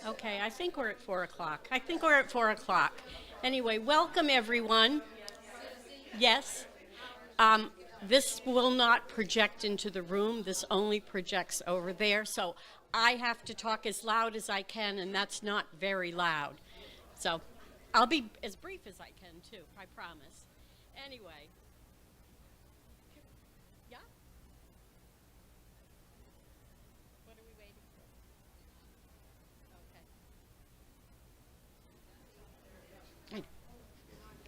Okay, I think we're at 4 o'clock. I think we're at 4 o'clock. Anyway, welcome everyone. Yes. This will not project into the room. This only projects over there. So I have to talk as loud as I can, and that's not very loud. So I'll be as brief as I can, too, I promise. Anyway. Yeah? What are we waiting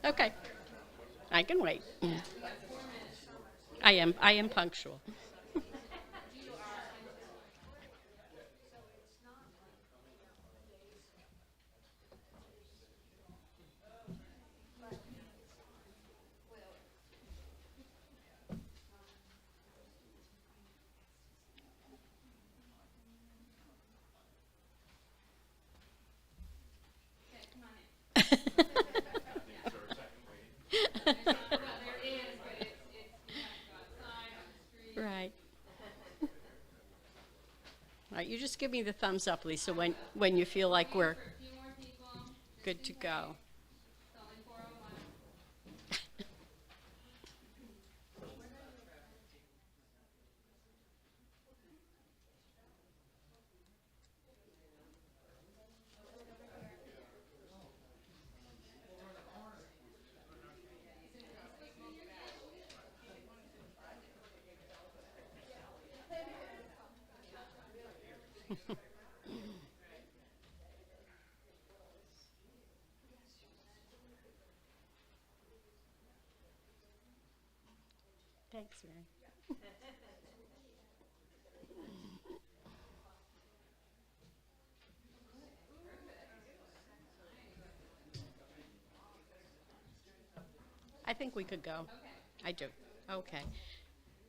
for? Okay. Okay. I can wait. I am punctual. Right. All right, you just give me the thumbs up, Lisa, when you feel like we're good to go. Thanks, Mary. I think we could go. I do. Okay.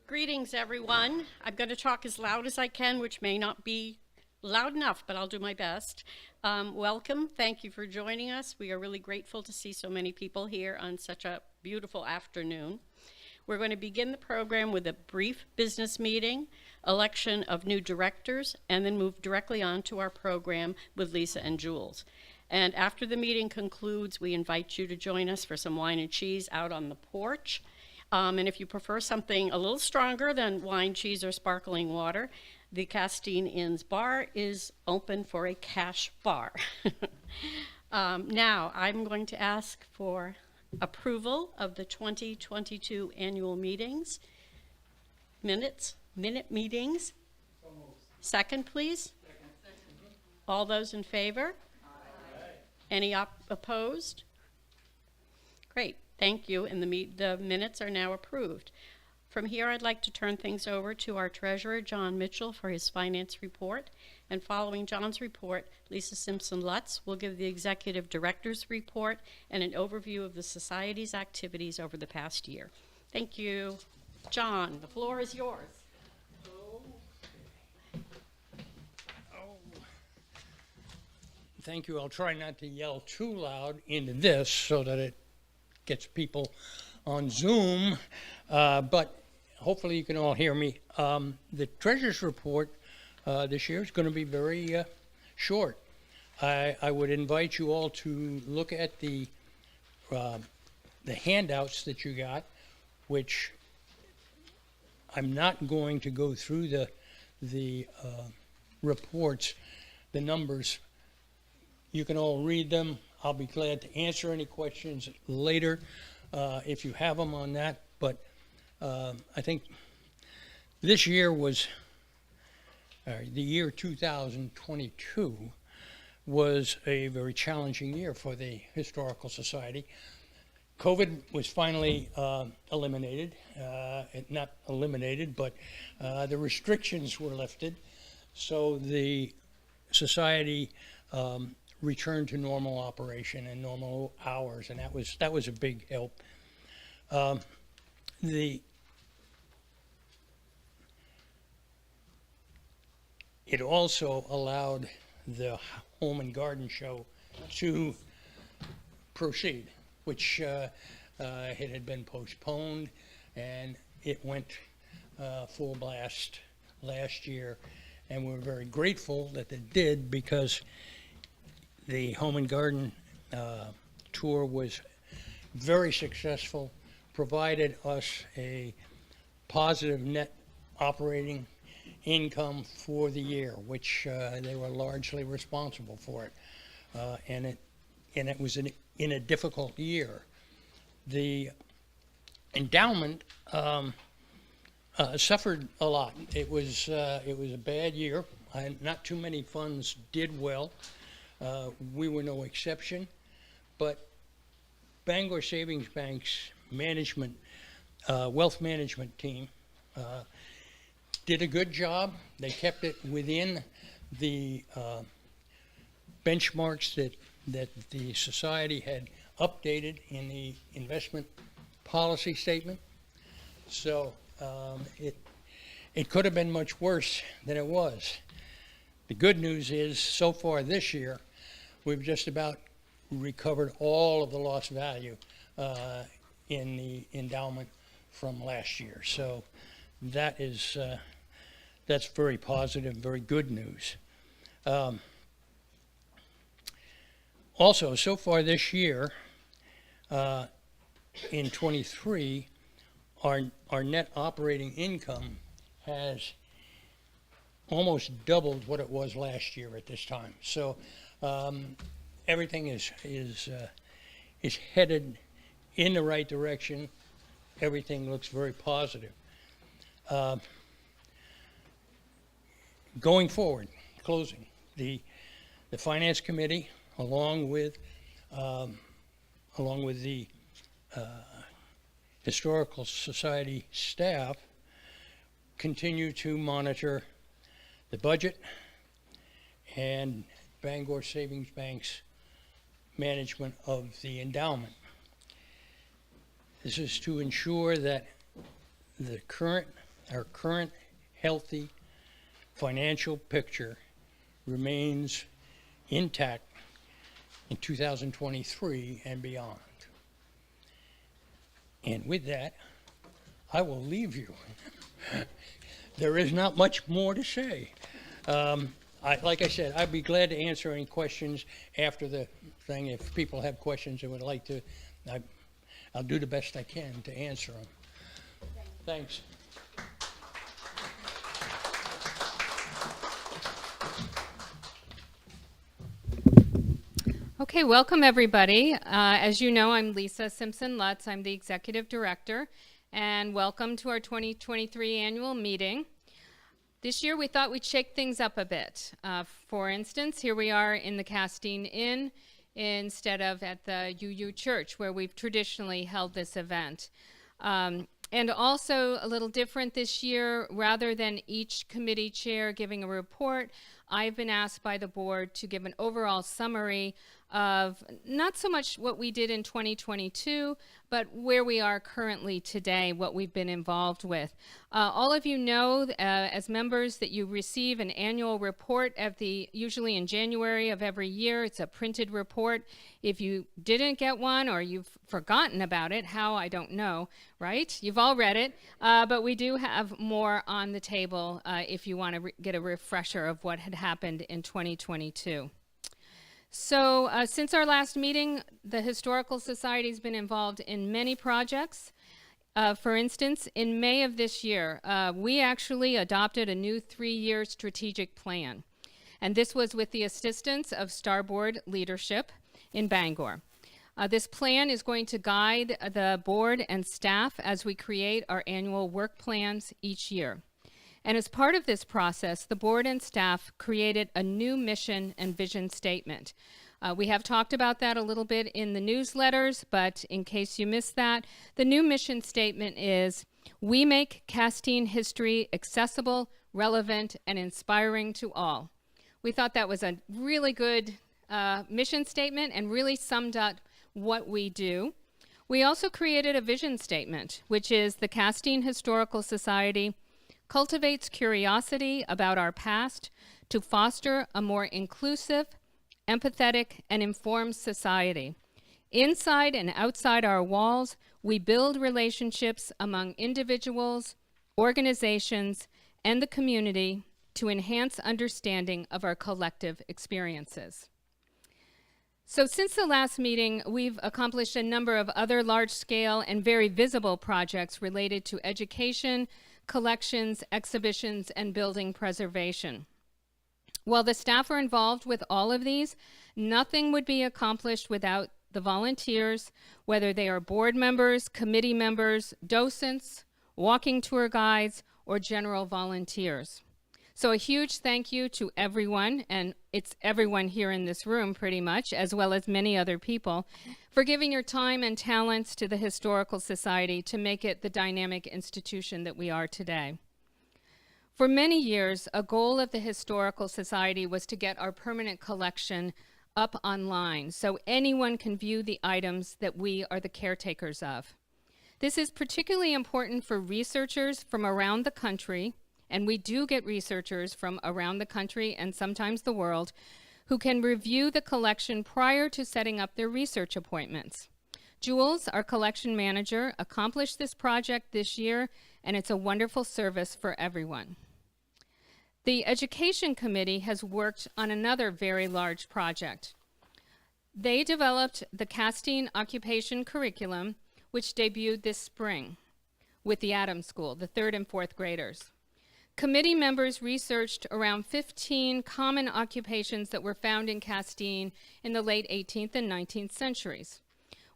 Greetings, everyone. I'm going to talk as loud as I can, which may not be loud enough, but I'll do my best. Welcome. Thank you for joining us. We are really grateful to see so many people here on such a beautiful afternoon. We're going to begin the program with a brief business meeting, election of new directors, and then move directly on to our program with Lisa and Jules. And after the meeting concludes, we invite you to join us for some wine and cheese out on the porch. And if you prefer something a little stronger than wine, cheese, or sparkling water, the Castine Inn's bar is open for a cash bar. Now, I'm going to ask for approval of the 2022 annual meetings. Minute meetings. Second, please. Second. All those in favor? Aye. Any opposed? Great, thank you, and the minutes are now approved. From here, I'd like to turn things over to our treasurer, John Mitchell, for his finance report. And following John's report, Lisa Simpson-Lutz will give the executive director's report and an overview of the society's activities over the past year. Thank you. John, the floor is yours. Thank you. I'll try not to yell too loud into this so that it gets people on Zoom, but hopefully you can all hear me. The treasurer's report this year is going to be very short. I would invite you all to look at the handouts that you got, which I'm not going to go through the reports, the numbers. You can all read them. I'll be glad to answer any questions later if you have them on that. But I think this year was, the year 2022 was a very challenging year for the Historical Society. COVID was finally eliminated, not eliminated, but the restrictions were lifted. So the society returned to normal operation and normal hours, and that was a big help. It also allowed the Home and Garden Show to proceed, which it had been postponed, and it went full blast last year, and we're very grateful that it did, because the Home and Garden tour was very successful, provided us a positive net operating income for the year, which they were largely responsible for it. And it was in a difficult year. The endowment suffered a lot. It was a bad year. Not too many funds did well. We were no exception, but Bangor Savings Bank's management, wealth management team did a good job. They kept it within the benchmarks that the society had updated in the investment policy statement. So it could have been much worse than it was. The good news is, so far this year, we've just about recovered all of the lost value in the endowment from last year. So that's very positive, very good news. Also, so far this year, in 23, our net operating income has almost doubled what it was last year at this time. So everything is headed in the right direction. Everything looks very positive. Going forward, closing, the Finance Committee, along with the Historical Society staff, continue to monitor the budget and Bangor Savings Bank's management of the endowment. This is to ensure that our current healthy financial picture remains intact in 2023 and beyond. And with that, I will leave you. There is not much more to say. Like I said, I'd be glad to answer any questions after the thing. If people have questions and would like to, I'll do the best I can to answer them. Thanks. Okay, welcome everybody. As you know, I'm Lisa Simpson-Lutz. I'm the Executive Director, and welcome to our 2023 annual meeting. This year we thought we'd shake things up a bit. For instance, here we are in the Castine Inn instead of at the UU Church, where we've traditionally held this event. And also a little different this year, rather than each committee chair giving a report, I've been asked by the board to give an overall summary of not so much what we did in 2022, but where we are currently today, what we've been involved with. All of you know, as members, that you receive an annual report usually in January of every year. It's a printed report. If you didn't get one or you've forgotten about it, how, I don't know, right? You've all read it, but we do have more on the table if you want to get a refresher of what had happened in 2022. So since our last meeting, the Historical Society's been involved in many projects. For instance, in May of this year, we actually adopted a new 3-year strategic plan. And this was with the assistance of Starboard Leadership in Bangor. This plan is going to guide the board and staff as we create our annual work plans each year. And as part of this process, the board and staff created a new mission and vision statement. We have talked about that a little bit in the newsletters, but in case you missed that, the new mission statement is, "We make Castine history accessible, relevant, and inspiring to all." We thought that was a really good mission statement and really summed up what we do. We also created a vision statement, which is the Castine Historical Society cultivates curiosity about our past to foster a more inclusive, empathetic, and informed society. Inside and outside our walls, we build relationships among individuals, organizations, and the community to enhance understanding of our collective experiences. So since the last meeting, we've accomplished a number of other large-scale and very visible projects related to education, collections, exhibitions, and building preservation. While the staff are involved with all of these, nothing would be accomplished without the volunteers, whether they are board members, committee members, docents, walking tour guides, or general volunteers. So a huge thank you to everyone, and it's everyone here in this room pretty much, as well as many other people, for giving your time and talents to the Historical Society to make it the dynamic institution that we are today. For many years, a goal of the Historical Society was to get our permanent collection up online so anyone can view the items that we are the caretakers of. This is particularly important for researchers from around the country, and we do get researchers from around the country and sometimes the world who can review the collection prior to setting up their research appointments. Jules, our collection manager, accomplished this project this year, and it's a wonderful service for everyone. The Education Committee has worked on another very large project. They developed the Castine Occupation Curriculum, which debuted this spring with the Adams School, the 3rd and 4th graders. Committee members researched around 15 common occupations that were found in Castine in the late 18th and 19th centuries.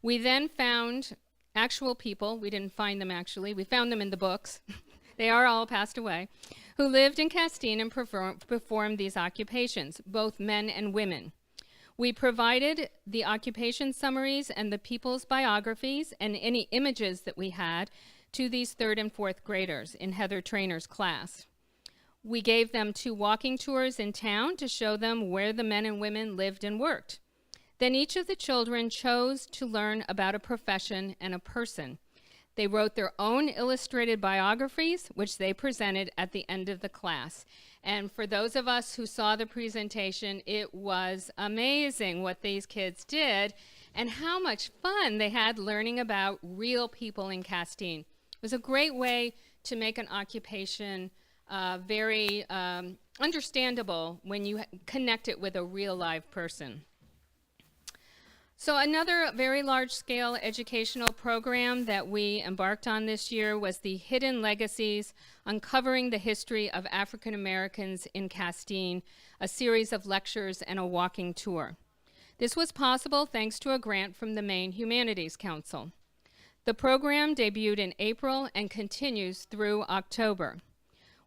We then found actual people, we didn't find them actually, we found them in the books, they are all passed away, who lived in Castine and performed these occupations, both men and women. We provided the occupation summaries and the people's biographies and any images that we had to these 3rd and 4th graders in Heather Trainor's class. We gave them 2 walking tours in town to show them where the men and women lived and worked. Then each of the children chose to learn about a profession and a person. They wrote their own illustrated biographies, which they presented at the end of the class. And for those of us who saw the presentation, it was amazing what these kids did and how much fun they had learning about real people in Castine. It was a great way to make an occupation very understandable when you connect it with a real live person. So another very large-scale educational program that we embarked on this year was the Hidden Legacies, Uncovering the History of African Americans in Castine, a series of lectures and a walking tour. This was possible thanks to a grant from the Maine Humanities Council. The program debuted in April and continues through October.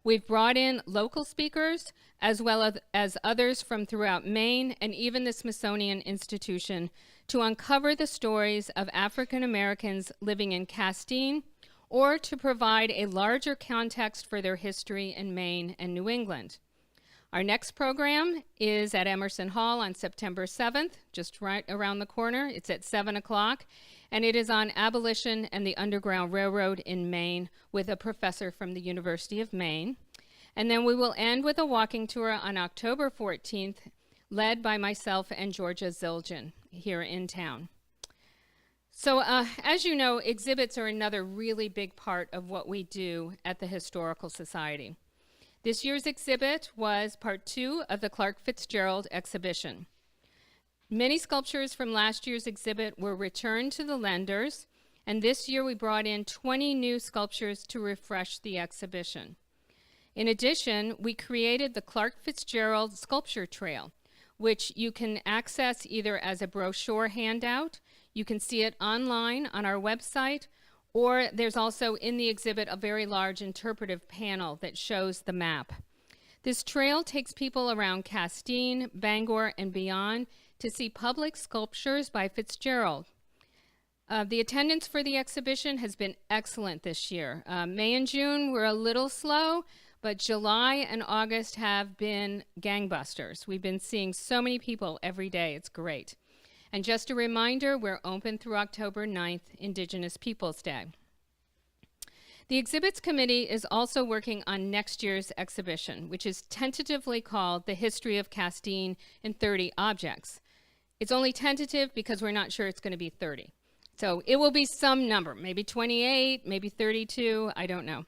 We've brought in local speakers as well as others from throughout Maine and even the Smithsonian Institution to uncover the stories of African Americans living in Castine or to provide a larger context for their history in Maine and New England. Our next program is at Emerson Hall on September 7th, just right around the corner. It's at 7 o'clock, and it is on abolition and the Underground Railroad in Maine with a professor from the University of Maine. And then we will end with a walking tour on October 14th, led by myself and Georgia Zildjian here in town. So as you know, exhibits are another really big part of what we do at the Historical Society. This year's exhibit was part 2 of the Clark Fitzgerald exhibition. Many sculptures from last year's exhibit were returned to the lenders, and this year we brought in 20 new sculptures to refresh the exhibition. In addition, we created the Clark Fitzgerald Sculpture Trail, which you can access either as a brochure handout, you can see it online on our website, or there's also in the exhibit a very large interpretive panel that shows the map. This trail takes people around Castine, Bangor, and beyond to see public sculptures by Fitzgerald. The attendance for the exhibition has been excellent this year. May and June were a little slow, but July and August have been gangbusters. We've been seeing so many people every day. It's great. And just a reminder, we're open through October 9th, Indigenous Peoples Day. The Exhibits Committee is also working on next year's exhibition, which is tentatively called The History of Castine in 30 Objects. It's only tentative because we're not sure it's going to be 30. So it will be some number, maybe 28, maybe 32, I don't know.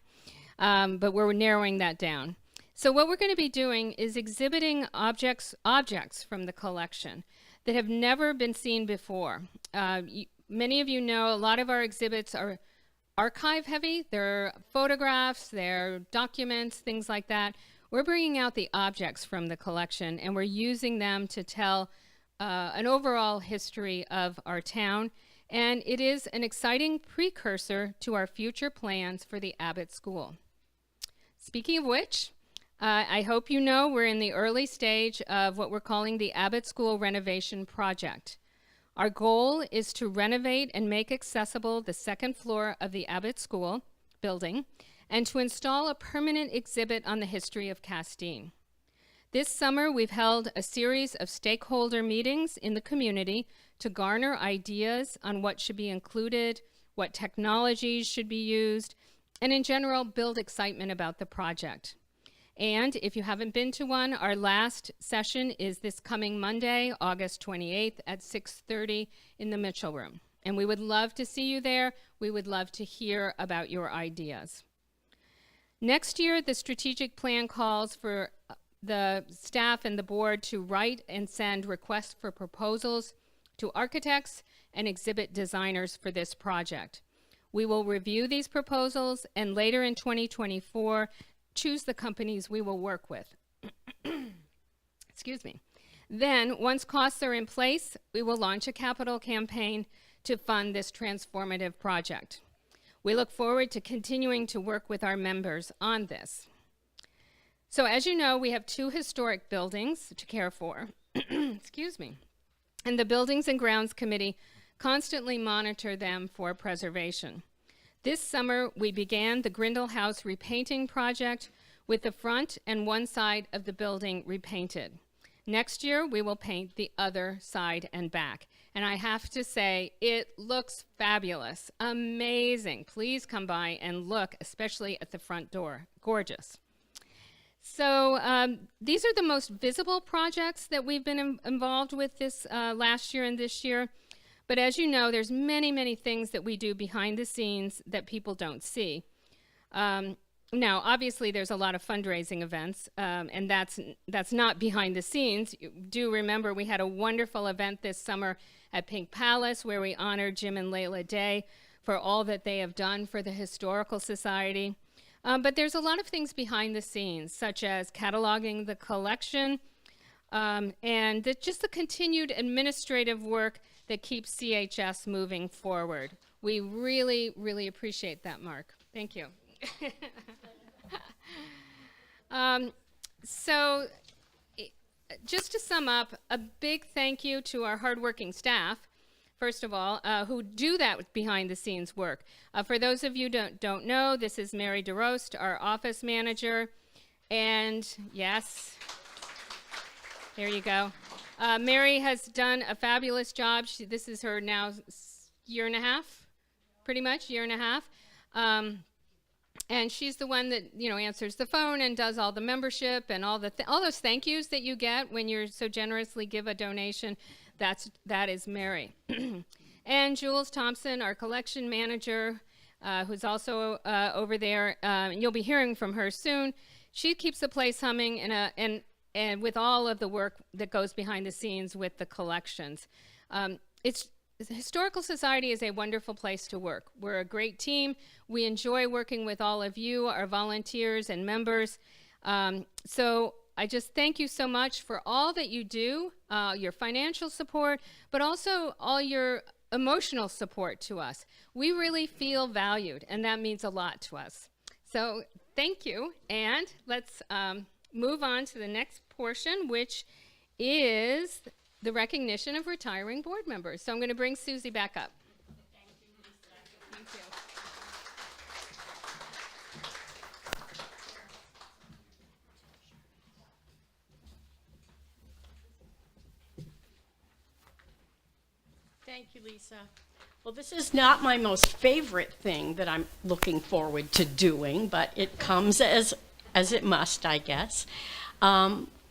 But we're narrowing that down. So what we're going to be doing is exhibiting objects from the collection that have never been seen before. Many of you know a lot of our exhibits are archive heavy. They're photographs, they're documents, things like that. We're bringing out the objects from the collection and we're using them to tell an overall history of our town. And it is an exciting precursor to our future plans for the Abbott School. Speaking of which, I hope you know we're in the early stage of what we're calling the Abbott School renovation project. Our goal is to renovate and make accessible the second floor of the Abbott School building and to install a permanent exhibit on the history of Castine. This summer, we've held a series of stakeholder meetings in the community to garner ideas on what should be included, what technologies should be used, and in general, build excitement about the project. And if you haven't been to one, our last session is this coming Monday, August 28th at 6:30 in the Mitchell Room. And we would love to see you there. We would love to hear about your ideas. Next year, the strategic plan calls for the staff and the board to write and send requests for proposals to architects and exhibit designers for this project. We will review these proposals and later in 2024, choose the companies we will work with. Excuse me. Then, once costs are in place, we will launch a capital campaign to fund this transformative project. We look forward to continuing to work with our members on this. So as you know, we have 2 historic buildings to care for. Excuse me. And the Buildings and Grounds Committee constantly monitor them for preservation. This summer, we began the Grindle House repainting project with the front and one side of the building repainted. Next year, we will paint the other side and back. And I have to say, it looks fabulous, amazing. Please come by and look, especially at the front door. Gorgeous. So these are the most visible projects that we've been involved with this last year and this year. But as you know, there's many, many things that we do behind the scenes that people don't see. Now, obviously, there's a lot of fundraising events, and that's not behind the scenes. You do remember we had a wonderful event this summer at Pink Palace where we honored Jim and Layla Day for all that they have done for the Historical Society. But there's a lot of things behind the scenes, such as cataloging the collection and just the continued administrative work that keeps CHS moving forward. We really, really appreciate that, Mark. Thank you. So just to sum up, a big thank you to our hardworking staff, first of all, who do that behind the scenes work. For those of you who don't know, this is Mary DeRost, our office manager. And yes, there you go. Mary has done a fabulous job. This is her now year and a half, pretty much, year and a half. And she's the one that, answers the phone and does all the membership and all those thank yous that you get when you so generously give a donation. That is Mary. And Jules Thompson, our collection manager, who's also over there, and you'll be hearing from her soon. She keeps the place humming and with all of the work that goes behind the scenes with the collections. The Historical Society is a wonderful place to work. We're a great team. We enjoy working with all of you, our volunteers and members. So I just thank you so much for all that you do, your financial support, but also all your emotional support to us. We really feel valued, and that means a lot to us. So thank you, and let's move on to the next portion, which is the recognition of retiring board members. So I'm going to bring Susie back up. Thank you, Lisa. Thank you. Thank you, Lisa. Well, this is not my most favorite thing that I'm looking forward to doing, but it comes as it must, I guess.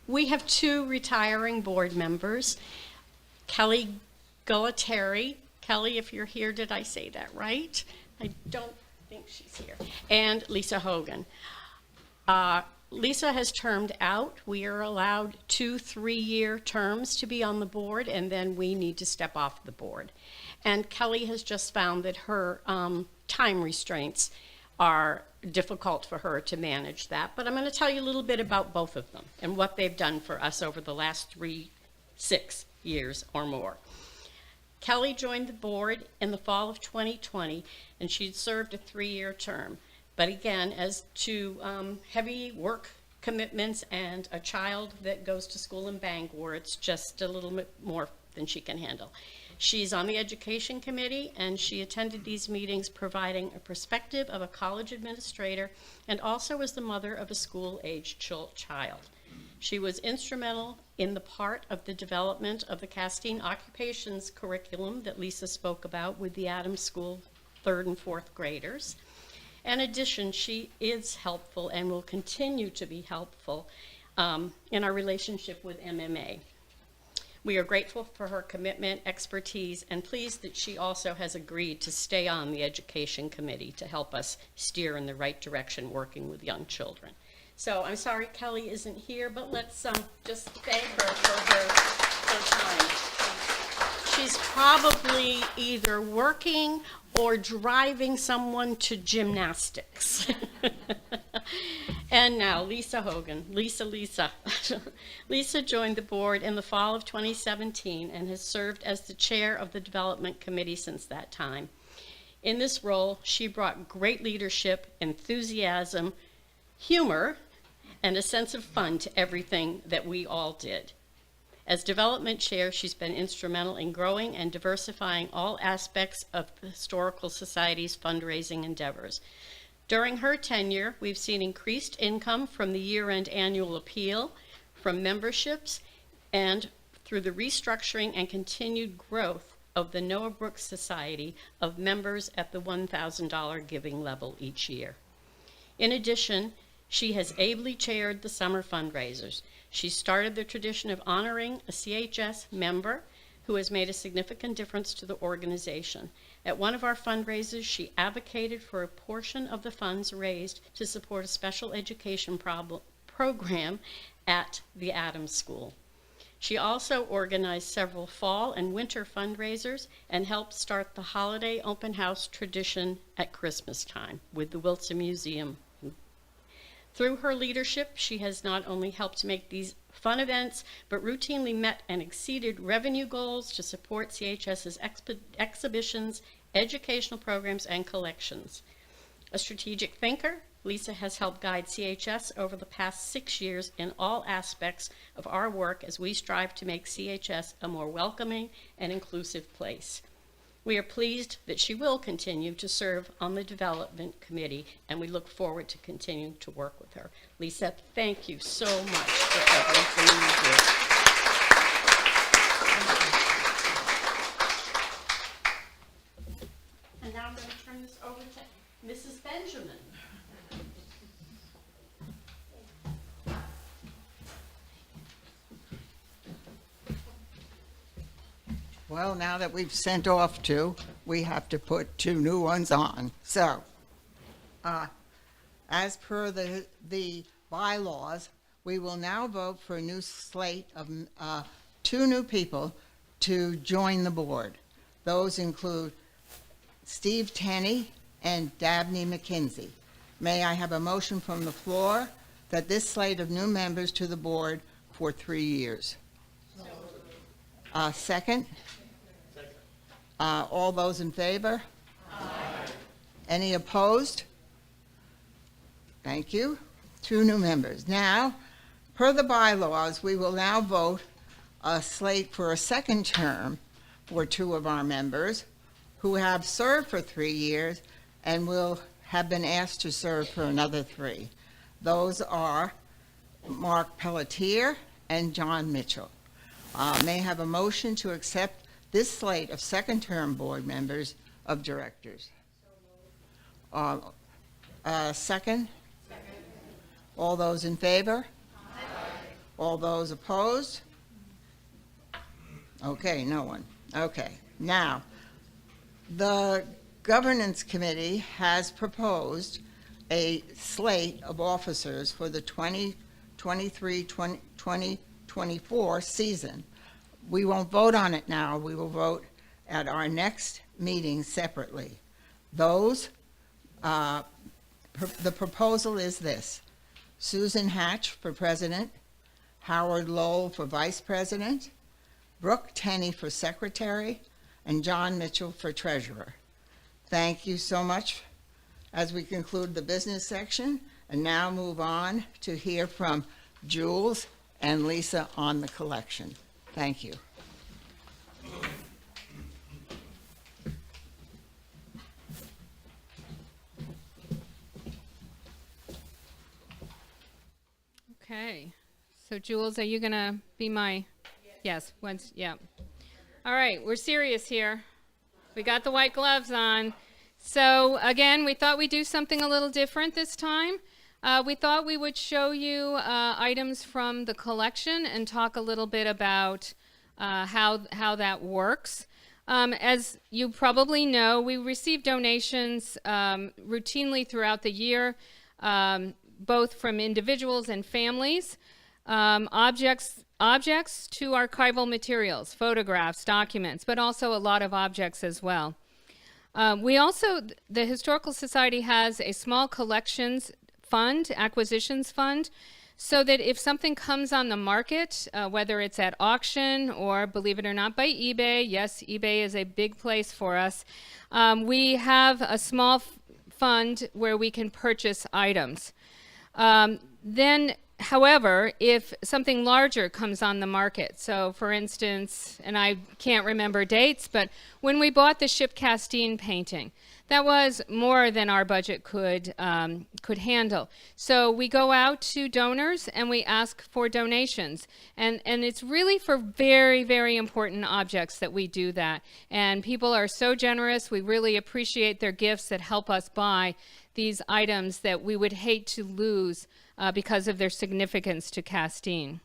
We have 2 retiring board members, Kelly Gualtieri. Kelly, if you're here, did I say that right? I don't think she's here. And Lisa Hogan. Lisa has termed out. We are allowed 2 3-year terms to be on the board, and then we need to step off the board. And Kelly has just found that her time restraints are difficult for her to manage that. But I'm going to tell you a little bit about both of them and what they've done for us over the last 6 years or more. Kelly joined the board in the fall of 2020, and she'd served a 3-year term. But again, as to heavy work commitments and a child that goes to school in Bangor, it's just a little bit more than she can handle. She's on the education committee, and she attended these meetings providing a perspective of a college administrator and also as the mother of a school-aged child. She was instrumental in the part of the development of the Castine occupations curriculum that Lisa spoke about with the Adams School 3rd and 4th graders. In addition, she is helpful and will continue to be helpful in our relationship with MMA. We are grateful for her commitment, expertise, and pleased that she also has agreed to stay on the education committee to help us steer in the right direction working with young children. So I'm sorry Kelly isn't here, but let's just thank her for her time. She's probably either working or driving someone to gymnastics. And now, Lisa Hogan. Lisa. Lisa joined the board in the fall of 2017 and has served as the chair of the development committee since that time. In this role, she brought great leadership, enthusiasm, humor, and a sense of fun to everything that we all did. As development chair, she's been instrumental in growing and diversifying all aspects of the Historical Society's fundraising endeavors. During her tenure, we've seen increased income from the year-end annual appeal, from memberships, and through the restructuring and continued growth of the Noah Brooks Society of members at the $1,000 giving level each year. In addition, she has ably chaired the summer fundraisers. She started the tradition of honoring a CHS member who has made a significant difference to the organization. At one of our fundraisers, she advocated for a portion of the funds raised to support a special education program at the Adams School. She also organized several fall and winter fundraisers and helped start the holiday open house tradition at Christmas time with the Wilson Museum. Through her leadership, she has not only helped make these fun events, but routinely met and exceeded revenue goals to support CHS's exhibitions, educational programs, and collections. A strategic thinker, Lisa has helped guide CHS over the past 6 years in all aspects of our work as we strive to make CHS a more welcoming and inclusive place. We are pleased that she will continue to serve on the development committee, and we look forward to continuing to work with her. Lisa, thank you so much for everything you do. And now I'm going to turn this over to Mrs. Benjamin. Well, now that we've sent off 2, we have to put 2 new ones on. So, as per the bylaws, we will now vote for a new slate of 2 new people to join the board. Those include Steve Tenney and Dabney McKinsey. May I have a motion from the floor that this slate of new members to the board for 3 years? Second? All those in favor? Aye. Any opposed? Thank you. 2 new members. Now, per the bylaws, we will now vote a slate for a second term for 2 of our members who have served for 3 years and will have been asked to serve for another 3. Those are Mark Pelletier and John Mitchell. May I have a motion to accept this slate of second-term board members of directors? Second? Second. All those in favor? Aye. All those opposed? Okay, no one. Okay, now, the governance committee has proposed a slate of officers for the 2023-2024 season. We won't vote on it now. We will vote at our next meeting separately. The proposal is this: Susan Hatch for president, Howard Lowell for vice president, Brooke Tenney for secretary, and John Mitchell for treasurer. Thank you so much as we conclude the business section, and now move on to hear from Jules and Lisa on the collection. Thank you. Okay, so Jules, are you gonna be my, yes, once, yeah. All right, we're serious here. We got the white gloves on. So again, we thought we'd do something a little different this time. We thought we would show you items from the collection and talk a little bit about how that works. As you probably know, we receive donations routinely throughout the year, both from individuals and families, objects to archival materials, photographs, documents, but also a lot of objects as well. The Historical Society has a small collections fund, acquisitions fund, so that if something comes on the market, whether it's at auction or, believe it or not, by eBay, yes, eBay is a big place for us, we have a small fund where we can purchase items. However, if something larger comes on the market, so for instance, and I can't remember dates, but when we bought the Ship Castine painting, that was more than our budget could handle. So we go out to donors and we ask for donations. And it's really for very, very important objects that we do that. And people are so generous. We really appreciate their gifts that help us buy these items that we would hate to lose because of their significance to Castine.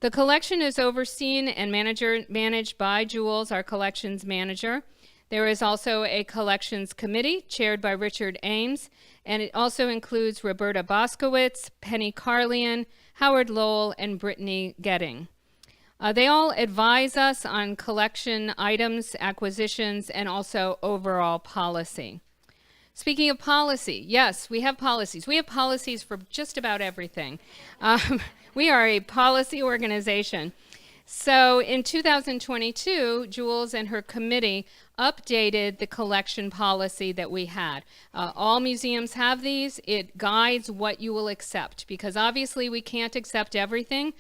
The collection is overseen and managed by Jules, our collections manager. There is also a collections committee chaired by Richard Ames, and it also includes Roberta Boskowitz, Penny Carlian, Howard Lowell, and Brittany Getting. They all advise us on collection items, acquisitions, and also overall policy. Speaking of policy, yes, we have policies. We have policies for just about everything. We are a policy organization. So in 2022, Jules and her committee updated the collection policy that we had. All museums have these. It guides what you will accept, because obviously we can't accept everything.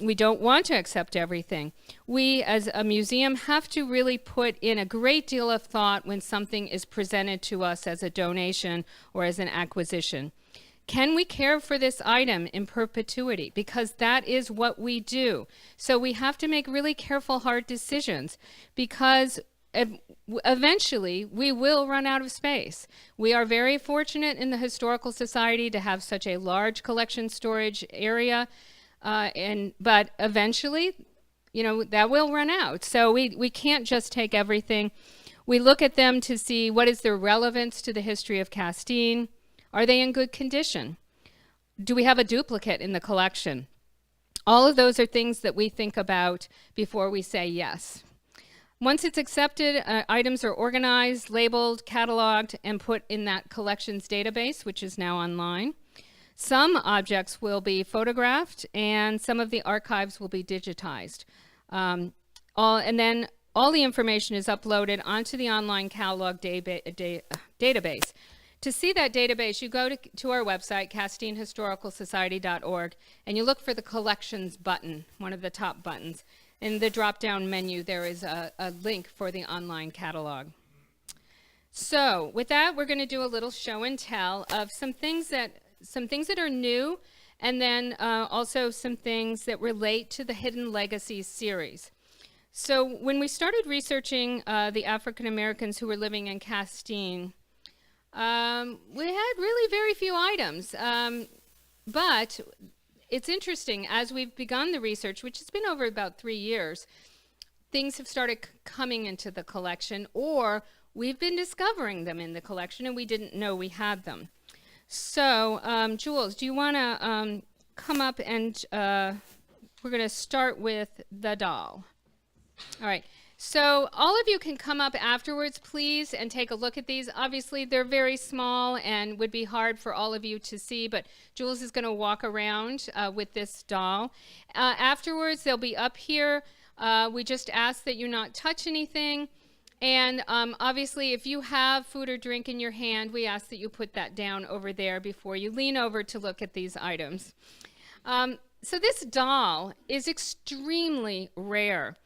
We don't want to accept everything. We, as a museum, have to really put in a great deal of thought when something is presented to us as a donation or as an acquisition. Can we care for this item in perpetuity? Because that is what we do. So we have to make really careful, hard decisions, because eventually we will run out of space. We are very fortunate in the Historical Society to have such a large collection storage area, but eventually, that will run out. So we can't just take everything. We look at them to see what is their relevance to the history of Castine. Are they in good condition? Do we have a duplicate in the collection? All of those are things that we think about before we say yes. Once it's accepted, items are organized, labeled, cataloged, and put in that collections database, which is now online. Some objects will be photographed, and some of the archives will be digitized. And then all the information is uploaded onto the online catalog database. To see that database, you go to our website, CastineHistoricalSociety.org, and you look for the collections button, one of the top buttons. In the drop-down menu, there is a link for the online catalog. So with that, we're going to do a little show and tell of some things that are new, and then also some things that relate to the Hidden Legacies series. So when we started researching the African Americans who were living in Castine, we had really very few items, but it's interesting, as we've begun the research, which has been over about 3 years, things have started coming into the collection, or we've been discovering them in the collection and we didn't know we had them. So, Jules, do you want to come up and we're going to start with the doll. All right. So all of you can come up afterwards, please, and take a look at these. Obviously, they're very small and would be hard for all of you to see, but Jules is going to walk around with this doll. Afterwards, they'll be up here. We just ask that you not touch anything. And obviously, if you have food or drink in your hand, we ask that you put that down over there before you lean over to look at these items. So this doll is extremely rare.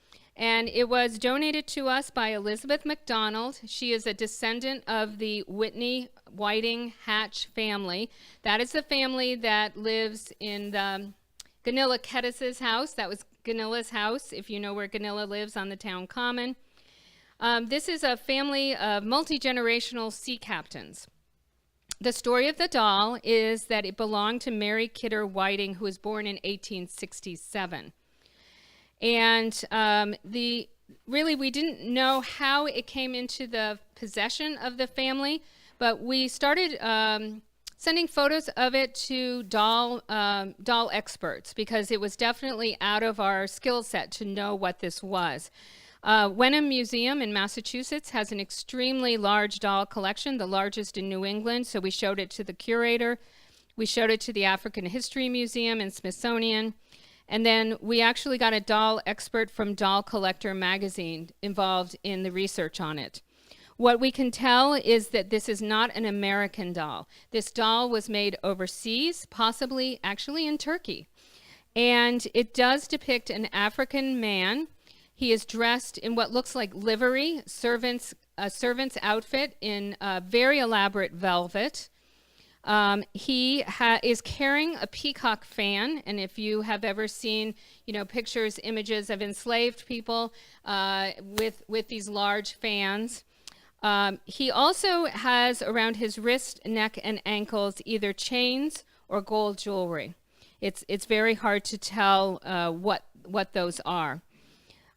And it was donated to us by Elizabeth McDonald. She is a descendant of the Whitney Whiting Hatch family. That is the family that lives in the Gunilla Kettis's house. That was Gunilla's house, if you know where Gunilla lives, on the town common. This is a family of multi-generational sea captains. The story of the doll is that it belonged to Mary Kidder Whiting, who was born in 1867. And really, we didn't know how it came into the possession of the family, but we started sending photos of it to doll experts, because it was definitely out of our skill set to know what this was. Wenham Museum in Massachusetts has an extremely large doll collection, the largest in New England, so we showed it to the curator. We showed it to the African History Museum and Smithsonian. And then we actually got a doll expert from Doll Collector magazine involved in the research on it. What we can tell is that this is not an American doll. This doll was made overseas, possibly actually in Turkey. And it does depict an African man. He is dressed in what looks like livery, a servant's outfit in very elaborate velvet. He is carrying a peacock fan, and if you have ever seen, pictures, images of enslaved people with these large fans, he also has around his wrist, neck, and ankles either chains or gold jewelry. It's very hard to tell what those are.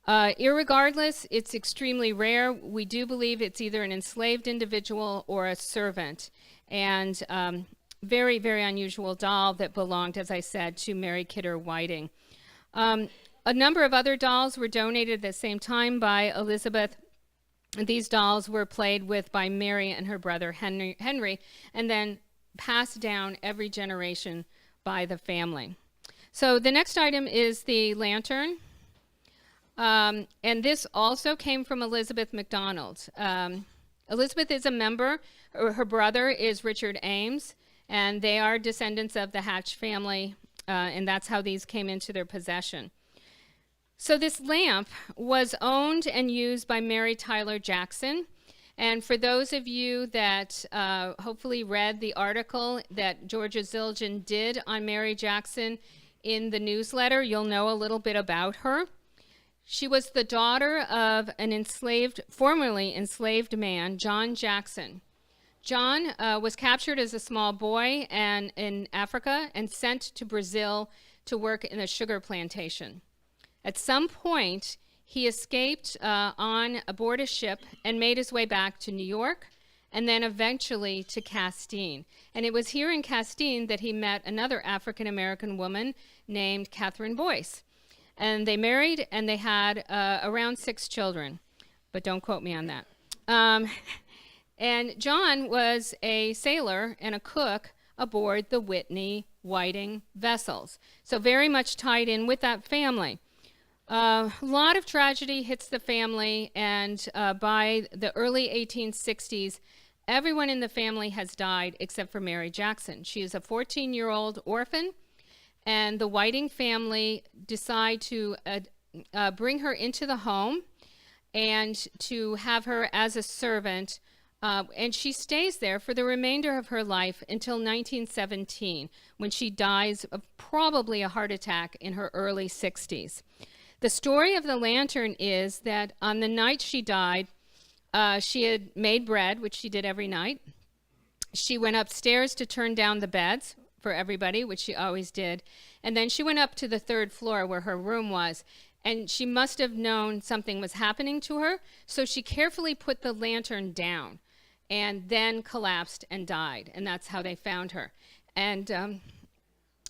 Irregardless, it's extremely rare. We do believe it's either an enslaved individual or a servant. And very, very unusual doll that belonged, as I said, to Mary Kidder Whiting. A number of other dolls were donated at the same time by Elizabeth. These dolls were played with by Mary and her brother Henry, and then passed down every generation by the family. So the next item is the lantern. And this also came from Elizabeth McDonald. Elizabeth is a member. Her brother is Richard Ames, and they are descendants of the Hatch family, and that's how these came into their possession. So this lamp was owned and used by Mary Tyler Jackson. And for those of you that hopefully read the article that Georgia Zildjian did on Mary Jackson in the newsletter, you'll know a little bit about her. She was the daughter of an formerly enslaved man, John Jackson. John was captured as a small boy in Africa and sent to Brazil to work in a sugar plantation. At some point, he escaped aboard a ship and made his way back to New York and then eventually to Castine. And it was here in Castine that he met another African-American woman named Catherine Boyce. And they married, and they had around 6 children, but don't quote me on that. And John was a sailor and a cook aboard the Whitney Whiting vessels, so very much tied in with that family. A lot of tragedy hits the family, and by the early 1860s, everyone in the family has died except for Mary Jackson. She is a 14-year-old orphan, and the Whiting family decide to bring her into the home and to have her as a servant, and she stays there for the remainder of her life until 1917, when she dies of probably a heart attack in her early 60s. The story of the lantern is that on the night she died, she had made bread, which she did every night. She went upstairs to turn down the beds for everybody, which she always did. And then she went up to the 3rd floor where her room was, and she must have known something was happening to her, so she carefully put the lantern down. and then collapsed and died. And that's how they found her. And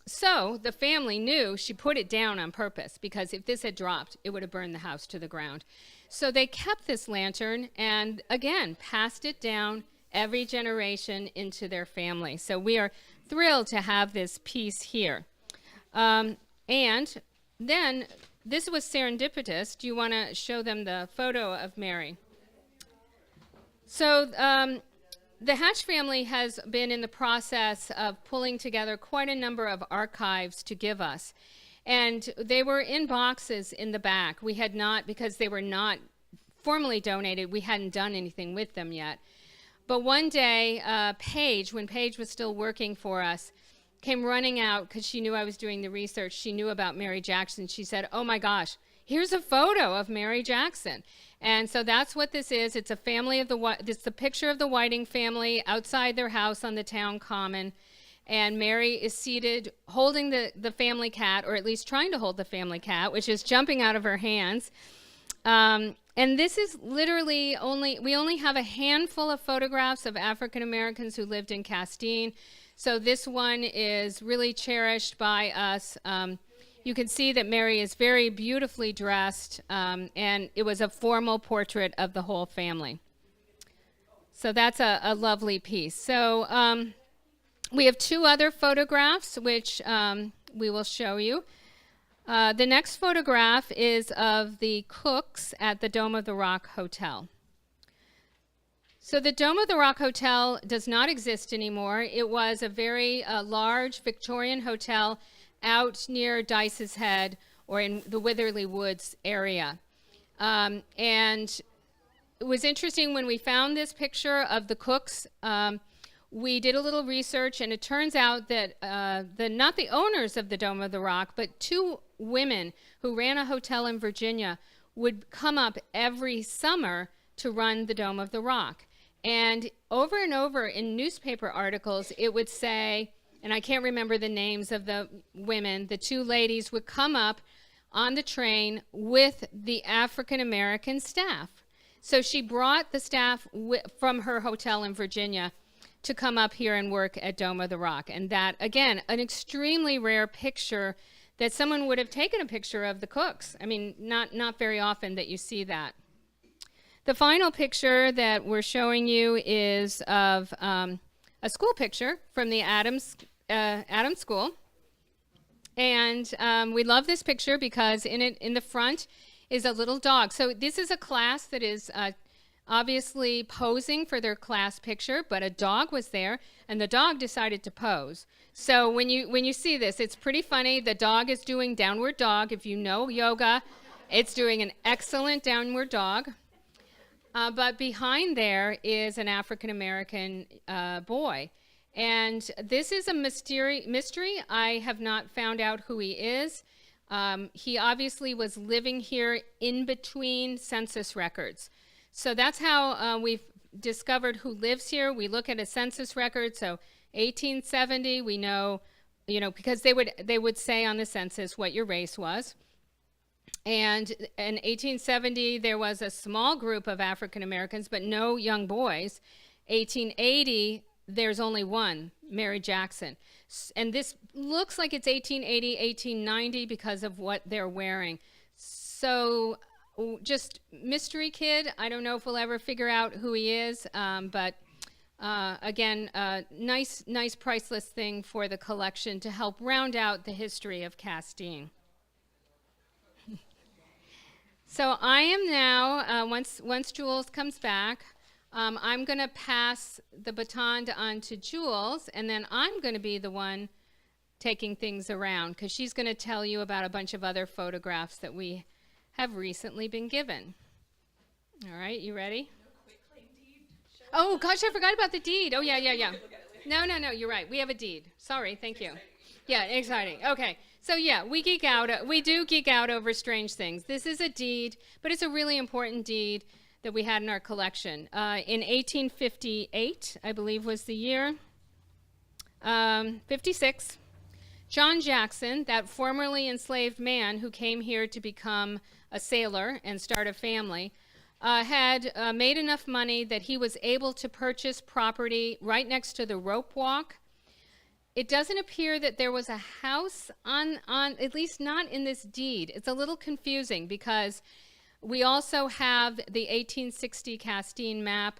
so the family knew she put it down on purpose, because if this had dropped, it would have burned the house to the ground. So they kept this lantern and, again, passed it down every generation into their family. So we are thrilled to have this piece here. And then this was serendipitous. Do you want to show them the photo of Mary? So the Hatch family has been in the process of pulling together quite a number of archives to give us. And they were in boxes in the back. We had not, because they were not formally donated, we hadn't done anything with them yet. But one day, Paige, when Paige was still working for us, came running out because she knew I was doing the research. She knew about Mary Jackson. She said, "Oh my gosh, here's a photo of Mary Jackson." And so that's what this is. It's a family of it's the picture of the Whiting family outside their house on the town common. And Mary is seated holding the family cat, or at least trying to hold the family cat, which is jumping out of her hands. And this is literally we only have a handful of photographs of African Americans who lived in Castine. So this one is really cherished by us. You can see that Mary is very beautifully dressed, and it was a formal portrait of the whole family. So that's a lovely piece. So we have two other photographs, which we will show you. The next photograph is of the cooks at the Dome of the Rock Hotel. So the Dome of the Rock Hotel does not exist anymore. It was a very large Victorian hotel out near Dice's Head, or in the Witherley Woods area. And it was interesting when we found this picture of the cooks. We did a little research, and it turns out that not the owners of the Dome of the Rock, but two women who ran a hotel in Virginia would come up every summer to run the Dome of the Rock. And over in newspaper articles, it would say, and I can't remember the names of the women, the two ladies would come up on the train with the African American staff. So she brought the staff from her hotel in Virginia to come up here and work at Dome of the Rock. And that, again, an extremely rare picture that someone would have taken a picture of the cooks. I mean, not very often that you see that. The final picture that we're showing you is of a school picture from the Adams School. And we love this picture because in the front is a little dog. So this is a class that is obviously posing for their class picture, but a dog was there, and the dog decided to pose. So when you see this, it's pretty funny. The dog is doing downward dog. If you know yoga, it's doing an excellent downward dog. But behind there is an African-American boy. And this is a mystery. I have not found out who he is. He obviously was living here in between census records. So that's how we've discovered who lives here. We look at a census record. So 1870, we know, because they would say on the census what your race was. And in 1870, there was a small group of African Americans, but no young boys. 1880, there's only one, Mary Jackson. And this looks like it's 1880, 1890 because of what they're wearing. So just mystery kid. I don't know if we'll ever figure out who he is, but again, nice priceless thing for the collection to help round out the history of Castine. So I am now, once Jules comes back, I'm going to pass the baton on to Jules, and then I'm going to be the one taking things around, because she's going to tell you about a bunch of other photographs that we have recently been given. All right, you ready? Oh, gosh, I forgot about the deed. Oh, yeah. No, you're right. We have a deed. Sorry, thank you. Yeah, exciting. Okay. So yeah, we do geek out over strange things. This is a deed, but it's a really important deed that we had in our collection. In 1858, I believe was the year, 56, John Jackson, that formerly enslaved man who came here to become a sailor and start a family, had made enough money that he was able to purchase property right next to the rope walk. It doesn't appear that there was a house on at least not in this deed. It's a little confusing because we also have the 1860 Castine map,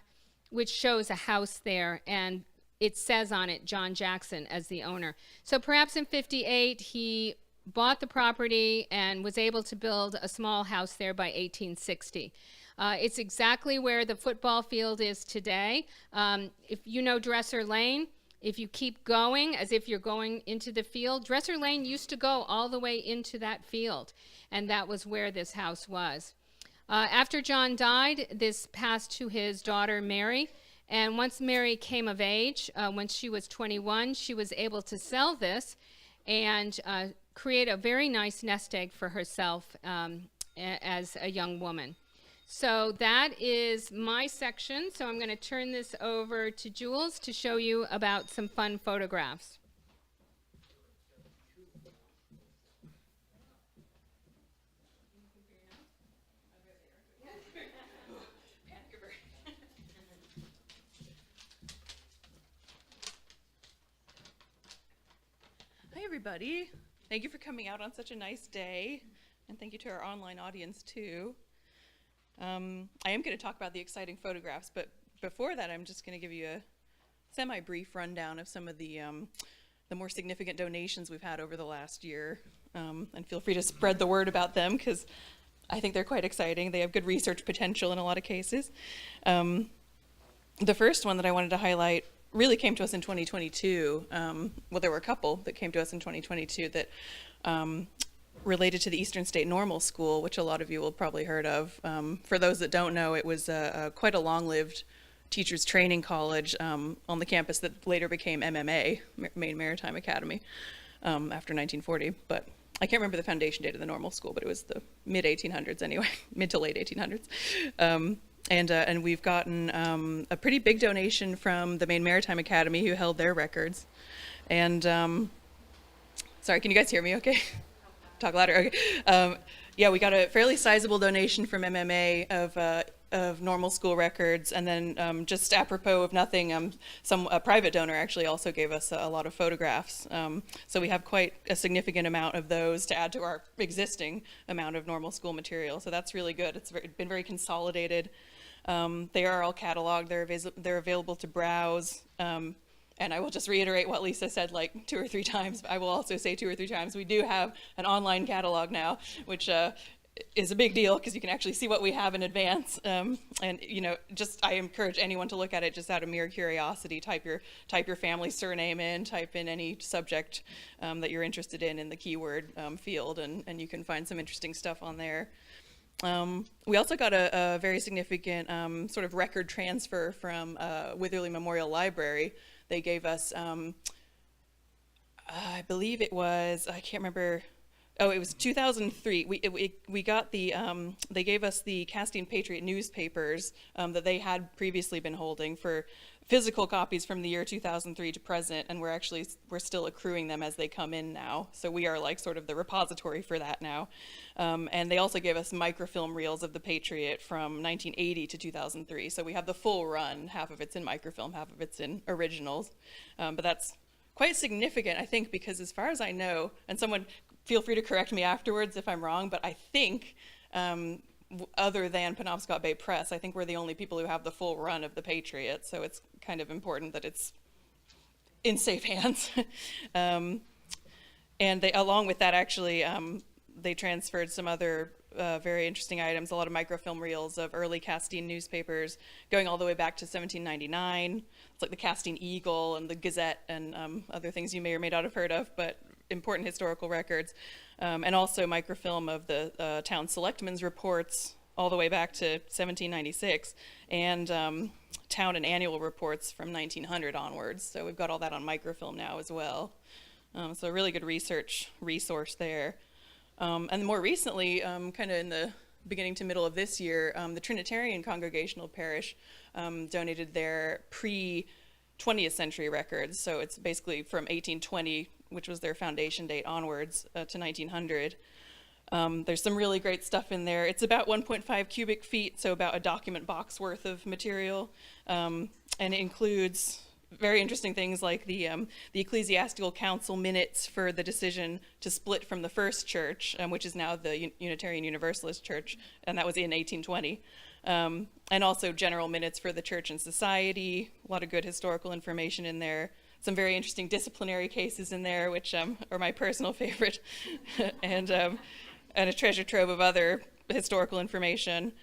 which shows a house there, and it says on it John Jackson as the owner. So perhaps in 58 he bought the property and was able to build a small house there by 1860. It's exactly where the football field is today. If you know Dresser Lane, if you keep going as if you're going into the field, Dresser Lane used to go all the way into that field, and that was where this house was. After John died, this passed to his daughter Mary, and once Mary came of age, when she was 21, she was able to sell this and create a very nice nest egg for herself as a young woman. So that is my section. So I'm going to turn this over to Jules to show you about some fun photographs. Hi, everybody. Thank you for coming out on such a nice day, and thank you to our online audience, too. I am going to talk about the exciting photographs, but before that, I'm just going to give you a semi-brief rundown of some of the more significant donations we've had over the last year, and feel free to spread the word about them, because I think they're quite exciting. They have good research potential in a lot of cases. The first one that I wanted to highlight really came to us in 2022. Well, there were a couple that came to us in 2022 that related to the Eastern State Normal School, which a lot of you will probably heard of. For those that don't know, it was quite a long-lived teachers training college on the campus that later became MMA, Maine Maritime Academy, after 1940. But I can't remember the foundation date of the Normal School, but it was the mid-1800s anyway, mid to late 1800s. And we've gotten a pretty big donation from the Maine Maritime Academy, who held their records. And sorry, can you guys hear me okay? Talk louder. Okay. Yeah, we got a fairly sizable donation from MMA of normal school records, and then just apropos of nothing, a private donor actually also gave us a lot of photographs. So we have quite a significant amount of those to add to our existing amount of normal school material. So that's really good. It's been very consolidated. They are all cataloged. They're available to browse. And I will just reiterate what Lisa said like 2 or 3 times. I will also say 2 or 3 times. We do have an online catalog now, which is a big deal because you can actually see what we have in advance. And I encourage anyone to look at it just out of mere curiosity. Type your family surname in, type in any subject that you're interested in the keyword field, and you can find some interesting stuff on there. We also got a very significant sort of record transfer from Witherley Memorial Library. They gave us, I believe it was, I can't remember, it was 2003. We got they gave us the Castine Patriot newspapers that they had previously been holding for physical copies from the year 2003 to present, and we're still accruing them as they come in now. So we are like sort of the repository for that now. And they also gave us microfilm reels of the Patriot from 1980 to 2003. So we have the full run. Half of it's in microfilm, half of it's in originals. But that's quite significant, I think, because as far as I know, and someone feel free to correct me afterwards if I'm wrong, but I think other than Penobscot Bay Press, I think we're the only people who have the full run of the Patriot, so it's kind of important that it's in safe hands. And they, along with that, actually, they transferred some other very interesting items, a lot of microfilm reels of early Castine newspapers going all the way back to 1799. It's like the Castine Eagle and the Gazette and other things you may or may not have heard of, but important historical records. And also microfilm of the town selectmen's reports all the way back to 1796, and town and annual reports from 1900 onwards. So we've got all that on microfilm now as well. So a really good research resource there. And more recently, kind of in the beginning to middle of this year, the Trinitarian Congregational Parish donated their pre-20th century records. So it's basically from 1820, which was their foundation date, onwards to 1900. There's some really great stuff in there. It's about 1.5 cubic feet, so about a document box worth of material, and it includes very interesting things like the ecclesiastical council minutes for the decision to split from the first church, which is now the Unitarian Universalist Church, and that was in 1820. And also general minutes for the church and society, a lot of good historical information in there. Some very interesting disciplinary cases in there, which are my personal favorite, and a treasure trove of other historical information,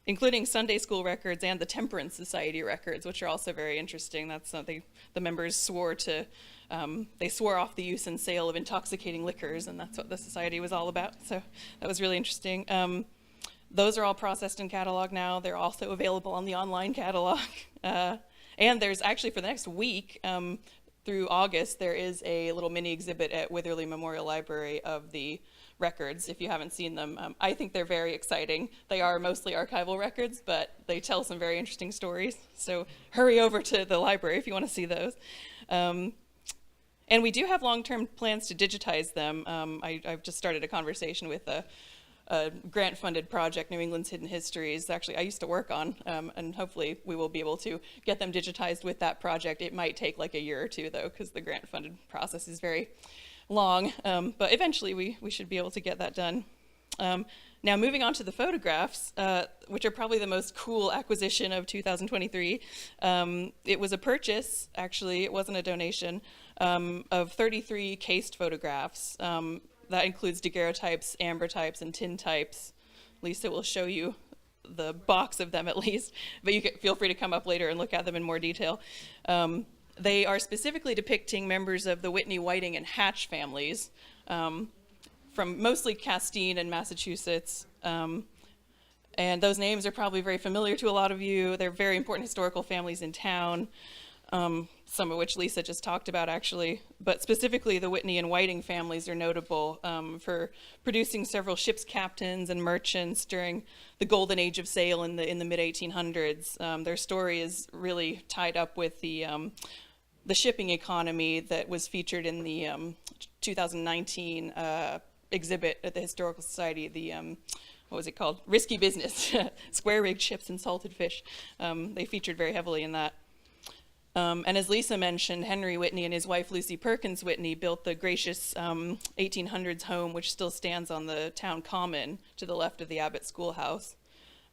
including Sunday school records and the Temperance Society records, which are also very interesting. That's something the members swore to, they swore off the use and sale of intoxicating liquors, and that's what the society was all about. So that was really interesting. Those are all processed and cataloged now. They're also available on the online catalog. And there's actually, for the next week, through August, there is a little mini exhibit at Witherley Memorial Library of the records, if you haven't seen them. I think they're very exciting. They are mostly archival records, but they tell some very interesting stories. So hurry over to the library if you want to see those. And we do have long-term plans to digitize them. I've just started a conversation with a grant-funded project, New England's Hidden Histories, actually I used to work on, and hopefully we will be able to get them digitized with that project. It might take like a year or two, though, because the grant-funded process is very long, but eventually we should be able to get that done. Now moving on to the photographs, which are probably the most cool acquisition of 2023. It was a purchase, actually, it wasn't a donation, of 33 cased photographs. That includes daguerreotypes, ambrotypes, and tintypes. Lisa will show you the box of them at least, but you can feel free to come up later and look at them in more detail. They are specifically depicting members of the Whitney, Whiting, and Hatch families from mostly Castine and Massachusetts. And those names are probably very familiar to a lot of you. They're very important historical families in town, some of which Lisa just talked about actually. But specifically the Whitney and Whiting families are notable for producing several ship's captains and merchants during the golden age of sail in the mid-1800s. Their story is really tied up with the shipping economy that was featured in the 2019 exhibit at the Historical Society, the what was it called? Risky Business, Square-Rigged Ships and Salted Fish. They featured very heavily in that. And as Lisa mentioned, Henry Whitney and his wife Lucy Perkins Whitney built the gracious 1800s home, which still stands on the town common to the left of the Abbott Schoolhouse.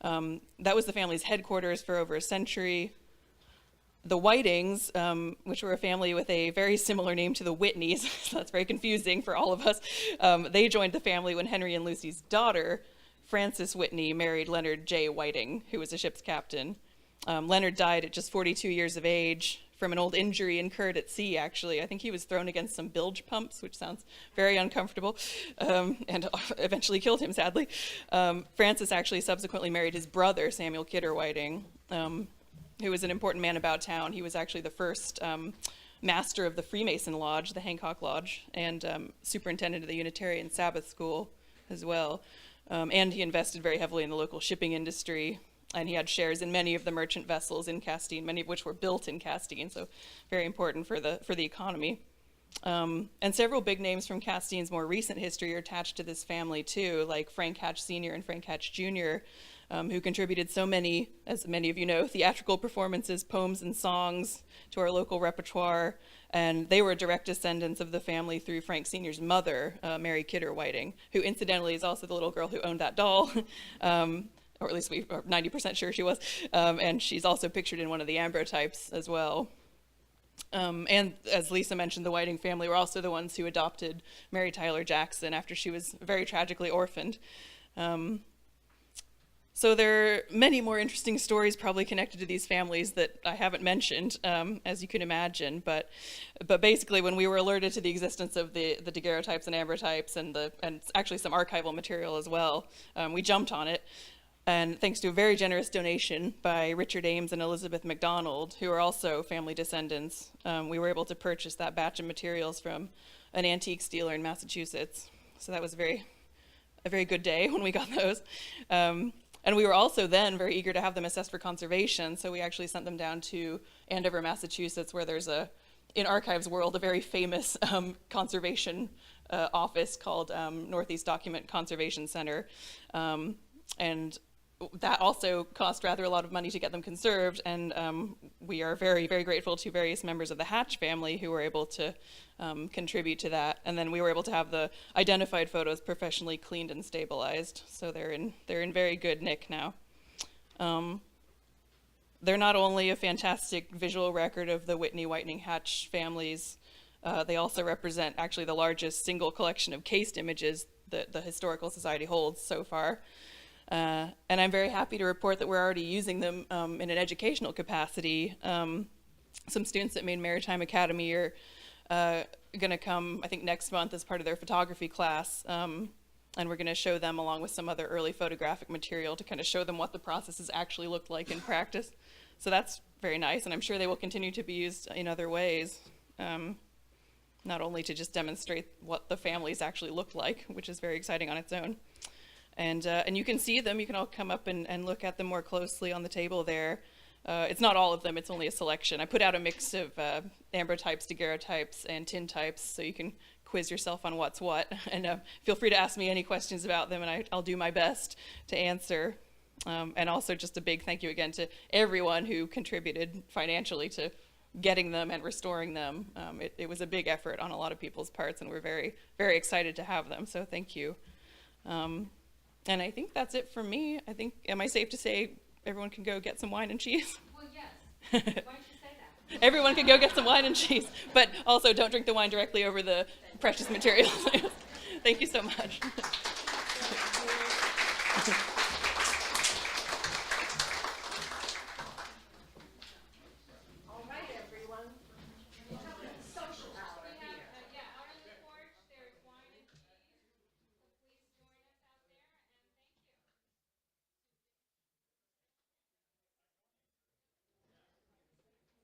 That was the family's headquarters for over a century. The Whitings, which were a family with a very similar name to the Whitneys, so that's very confusing for all of us, they joined the family when Henry and Lucy's daughter, Frances Whitney, married Leonard J. Whiting, who was a ship's captain. Leonard died at just 42 years of age from an old injury incurred at sea, actually. I think he was thrown against some bilge pumps, which sounds very uncomfortable, and eventually killed him, sadly. Francis actually subsequently married his brother, Samuel Kidder Whiting, who was an important man about town. He was actually the first master of the Freemason Lodge, the Hancock Lodge, and superintendent of the Unitarian Sabbath School as well. And he invested very heavily in the local shipping industry. And he had shares in many of the merchant vessels in Castine, many of which were built in Castine, so very important for the economy. And several big names from Castine's more recent history are attached to this family too, like Frank Hatch Sr. and Frank Hatch Jr., who contributed so many, as many of you know, theatrical performances, poems, and songs to our local repertoire. And they were direct descendants of the family through Frank Sr.'s mother, Mary Kidder Whiting, who incidentally is also the little girl who owned that doll. Or at least we are 90% sure she was, and she's also pictured in one of the ambrotypes as well. And as Lisa mentioned, the Whiting family were also the ones who adopted Mary Tyler Jackson after she was very tragically orphaned. So there are many more interesting stories probably connected to these families that I haven't mentioned, as you can imagine. But basically, when we were alerted to the existence of the daguerreotypes and ambrotypes and actually some archival material as well, we jumped on it. And thanks to a very generous donation by Richard Ames and Elizabeth McDonald, who are also family descendants, we were able to purchase that batch of materials from an antiques dealer in Massachusetts. So that was a very good day when we got those. And we were also then very eager to have them assessed for conservation, so we actually sent them down to Andover, Massachusetts, where there's in archives world, a very famous conservation office called Northeast Document Conservation Center. And that also cost rather a lot of money to get them conserved, and we are very, very grateful to various members of the Hatch family who were able to contribute to that. And then we were able to have the identified photos professionally cleaned and stabilized, so they're in very good nick now. They're not only a fantastic visual record of the Whitney, Whitening, Hatch families, they also represent actually the largest single collection of cased images that the Historical Society holds so far. And I'm very happy to report that we're already using them in an educational capacity. Some students at Maine Maritime Academy are going to come, I think, next month as part of their photography class. And we're going to show them, along with some other early photographic material, to kind of show them what the processes actually looked like in practice. So that's very nice, and I'm sure they will continue to be used in other ways, not only to just demonstrate what the families actually looked like, which is very exciting on its own. And you can see them. You can all come up and look at them more closely on the table there. It's not all of them. It's only a selection. I put out a mix of ambrotypes, daguerreotypes, and tintypes, so you can quiz yourself on what's what. And feel free to ask me any questions about them, and I'll do my best to answer. And also just a big thank you again to everyone who contributed financially to getting them and restoring them. It was a big effort on a lot of people's parts, and we're very, very excited to have them, so thank you. And I think that's it from me. I think, am I safe to say everyone can go get some wine and cheese? Well, yes. Why don't you say that? Everyone can go get some wine and cheese, but also don't drink the wine directly over the precious materials. Thank you so much.